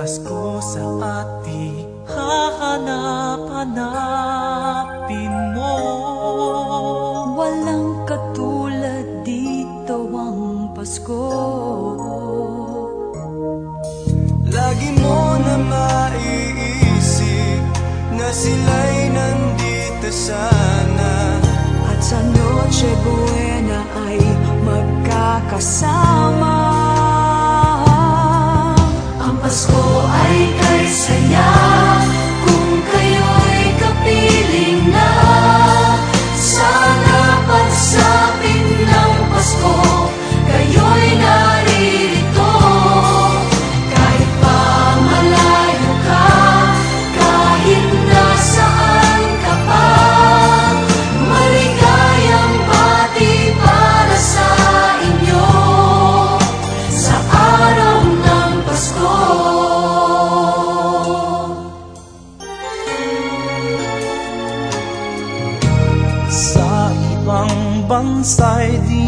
Pasko sa ating hahanap-hanapin mo. Walang katulad dito ang Pasko. Lagi mo na maiisip na sila'y nandito sana, at sa Noche Buena ay magkakasama. Ang Pasko ay kay saya kung kayo'y kapiling na. Sana pagsapit ng Pasko kayo'y naririto. Kahit pa malayo ka, kahit nasaan ka pa, maligayang bati para sa inyo sa araw ng Pasko. Sa ibang bansa'y di